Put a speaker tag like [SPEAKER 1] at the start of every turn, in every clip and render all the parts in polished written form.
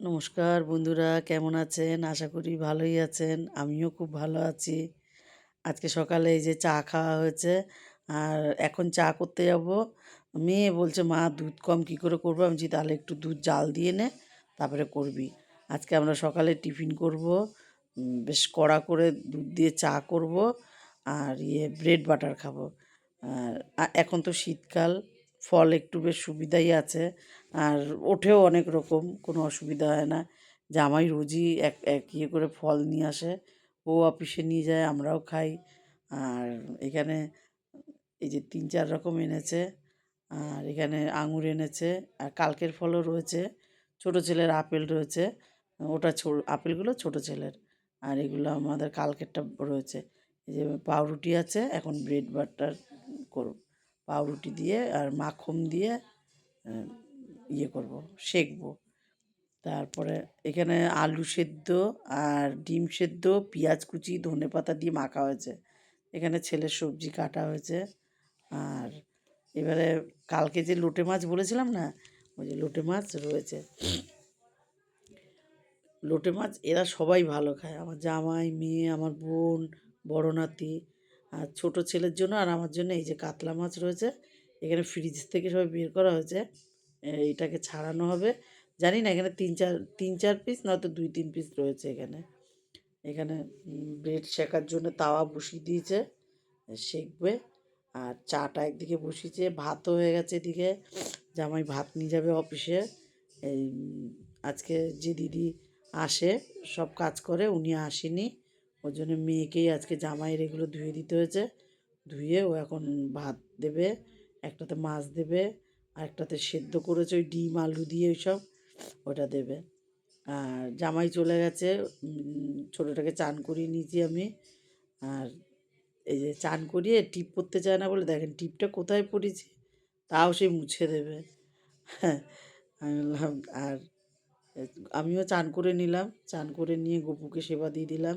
[SPEAKER 1] নমস্কার বন্ধুরা, কেমন আছেন? আশা করি ভালোই আছেন। আমিও খুব ভালো আছি। আজকে সকালে এই যে চা খাওয়া হয়েছে, আর এখন চা করতে যাব। মেয়ে বলছে, মা দুধ কম কী করে করবো? আমি বলছি তাহলে একটু দুধ জাল দিয়ে নে, তারপরে করবি। আজকে আমরা সকালে টিফিন করব, বেশ কড়া করে দুধ দিয়ে চা করব, আর ব্রেড বাটার খাবো। আর এখন তো শীতকাল, ফল একটু বেশ সুবিধাই আছে, আর ওঠেও অনেক রকম, কোনো অসুবিধা হয় না। জামাই রোজই এক এক করে ফল নিয়ে আসে, ও অফিসে নিয়ে যায়, আমরাও খাই। আর এখানে এই যে 3-4 রকম এনেছে, আর এখানে আঙুর এনেছে, আর কালকের ফলও রয়েছে। ছোট ছেলের আপেল রয়েছে, ওটা আপেলগুলো ছোট ছেলের, আর এগুলো আমাদের কালকেরটা রয়েছে। এই যে পাউরুটি আছে, এখন ব্রেড বাটার করব, পাউরুটি দিয়ে আর মাখন দিয়ে আহ, করব, সেঁকবো। তারপরে এখানে আলু সেদ্ধ আর ডিম সেদ্ধ, পেঁয়াজ কুচি, ধনেপাতা দিয়ে মাখা হয়েছে। এখানে ছেলের সবজি কাটা হয়েছে। আর এবারে কালকে যে লোটে মাছ বলেছিলাম না, ওই যে লোটে মাছ রয়েছে। লোটে মাছ এরা সবাই ভালো খায়, আমার জামাই, মেয়ে, আমার বোন, বড় নাতি, আর ছোট ছেলের জন্য আর আমার জন্য এই যে কাতলা মাছ রয়েছে। এখানে ফ্রিজ থেকে সবাই বের করা হয়েছে, এইটাকে ছাড়ানো হবে। জানি না, এখানে তিন চার পিস, নয়তো 2-3 পিস রয়েছে এখানে। এখানে ব্রেড শেকার জন্য তাওয়া বসিয়ে দিয়েছে, সেঁকবে। আর চাটা একদিকে বসিয়েছে, ভাতও হয়ে গেছে এদিকে। জামাই ভাত নিয়ে যাবে অফিসে। এই আজকে যে দিদি আসে, সব কাজ করে, উনি আসেনি, ওর জন্য মেয়েকেই আজকে জামাইয়ের এগুলো ধুয়ে দিতে হয়েছে। ধুয়ে ও এখন ভাত দেবে, একটাতে মাছ দেবে, আর একটাতে সেদ্ধ করেছে ওই ডিম আলু দিয়ে ওইসব, ওটা দেবে। আর জামাই চলে গেছে, ছোটোটাকে চান করিয়ে নিয়েছি আমি। আর এই যে চান করিয়ে টিপ পরতে চায় না বলে, দেখেন টিপটা কোথায় পড়েছি, তাও সে মুছে দেবে। হ্যাঁ, আমি বললাম, আর আমিও চান করে নিলাম, চান করে নিয়ে গপুকে সেবা দিয়ে দিলাম।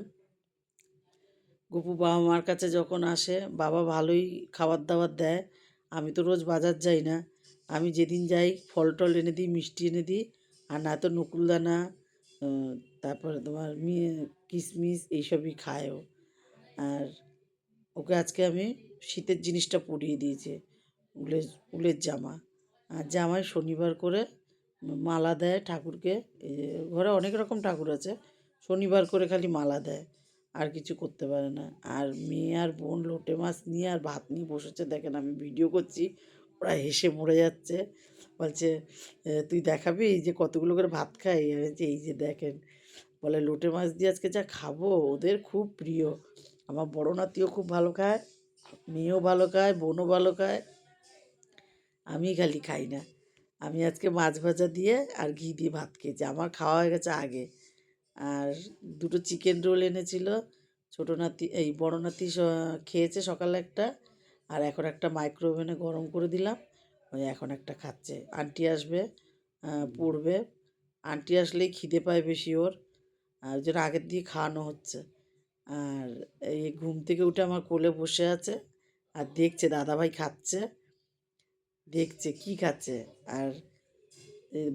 [SPEAKER 1] গপু বাবা মার কাছে যখন আসে, বাবা ভালোই খাবার দাবার দেয়। আমি তো রোজ বাজার যাই না, আমি যেদিন যাই ফল টল এনে দিই, মিষ্টি এনে দিই, আর না তো নকুলদানা, আহ, তারপরে তোমার কিশমিশ এইসবই খায় ও। আর ওকে আজকে আমি শীতের জিনিসটা পরিয়ে দিয়েছি, উলের উলের জামা। আর জামাই শনিবার করে মালা দেয় ঠাকুরকে। এই যে ঘরে অনেক রকম ঠাকুর আছে, শনিবার করে খালি মালা দেয়, আর কিছু করতে পারে না। আর মেয়ে আর বোন লোটে মাছ নিয়ে আর ভাত নিয়ে বসেছে, দেখেন আমি ভিডিও করছি, ওরা হেসে মরে যাচ্ছে। বলছে, তুই দেখাবি এই যে কতগুলো করে ভাত খাই? আমি বলছি, এই যে দেখেন। বলে লোটে মাছ দিয়ে আজকে যা খাবো, ওদের খুব প্রিয়। আমার বড় নাতিও খুব ভালো খায়, মেয়েও ভালো খায়, বোনও ভালো খায়, আমি খালি খাই না। আমি আজকে মাছ ভাজা দিয়ে আর ঘি দিয়ে ভাত খেয়েছি, আমার খাওয়া হয়ে গেছে আগে। আর দুটো চিকেন রোল এনেছিল, ছোটো নাতি, এই বড় নাতি খেয়েছে সকালে একটা, আর এখন একটা মাইক্রো ওভেনে গরম করে দিলাম, ওই এখন একটা খাচ্ছে। আন্টি আসবে, পড়বে, আন্টি আসলেই খিদে পায় বেশি ওর, আর ওই জন্য আগের দিয়ে খাওয়ানো হচ্ছে। আর এই ঘুম থেকে উঠে আমার কোলে বসে আছে, আর দেখছে দাদাভাই খাচ্ছে, দেখছে কি খাচ্ছে। আর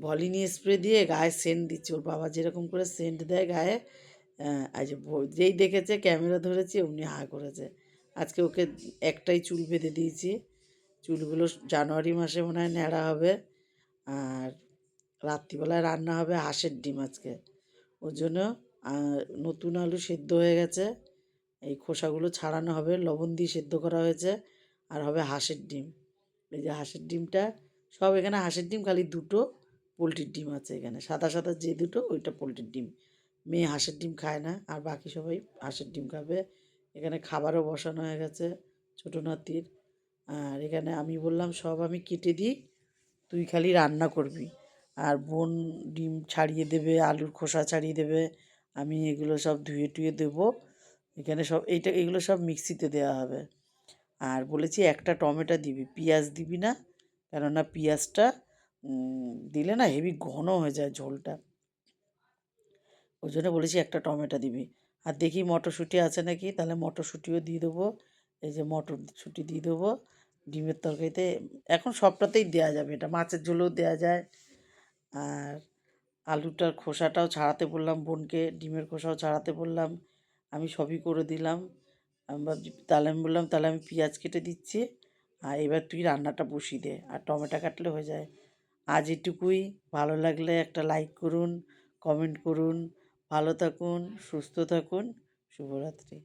[SPEAKER 1] ভলিনি স্প্রে দিয়ে গায়ে সেন্ট দিচ্ছে, ওর বাবা যেরকম করে সেন্ট দেয় গায়ে। আজ যেই দেখেছে ক্যামেরা ধরেছে অমনি হা করেছে। আজকে ওকে একটাই চুল বেঁধে দিয়েছি, চুলগুলো জানুয়ারি মাসে মনে হয় ন্যাড়া হবে। আর রাত্রিবেলায় রান্না হবে হাঁসের ডিম আজকে, ওর জন্য নতুন আলু সেদ্ধ হয়ে গেছে, এই খোসাগুলো ছাড়ানো হবে, লবণ দিয়ে সেদ্ধ করা হয়েছে, আর হবে হাঁসের ডিম। এই যে হাঁসের ডিমটা, সব এখানে হাঁসের ডিম, খালি দুটো পোলট্রির ডিম আছে এখানে, সাদা সাদা যে দুটো, ওইটা পোলট্রির ডিম। মেয়ে হাঁসের ডিম খায় না, আর বাকি সবাই হাঁসের ডিম খাবে। এখানে খাবারও বসানো হয়ে গেছে ছোটো নাতির। আর এখানে আমি বললাম সব আমি কেটে দিই, তুই খালি রান্না করবি। আর বোন ডিম ছাড়িয়ে দেবে, আলুর খোসা ছাড়িয়ে দেবে, আমি এগুলো সব ধুয়ে টুয়ে দেবো। এখানে সব এগুলো সব মিক্সিতে দেওয়া হবে। আর বলেছি একটা টমেটো দিবি, পেঁয়াজ দিবি না, কেননা পেঁয়াজটা দিলে না হেভি ঘন হয়ে যায় ঝোলটা, ওই জন্য বলেছি একটা টমেটো দিবি। আর দেখি মটরশুঁটি আছে নাকি, তাহলে মটরশুঁটিও দিয়ে দেবো। এই যে মটরশুঁটি দিয়ে দেবো ডিমের তরকারিতে, এখন সবটাতেই দেওয়া যাবে, এটা মাছের ঝোলেও দেওয়া যায়। আর আলুটার খোসাটাও ছাড়াতে বললাম বোনকে, ডিমের খোসাও ছাড়াতে বললাম, আমি সবই করে দিলাম। তাহলে আমি বললাম তাহলে আমি পেঁয়াজ কেটে দিচ্ছি, আর এবার তুই রান্নাটা বসিয়ে দে, আর টমেটো কাটলে হয়ে যায়। আজ এটুকুই। ভালো লাগলে একটা লাইক করুন, কমেন্ট করুন। ভালো থাকুন, সুস্থ থাকুন। শুভরাত্রি।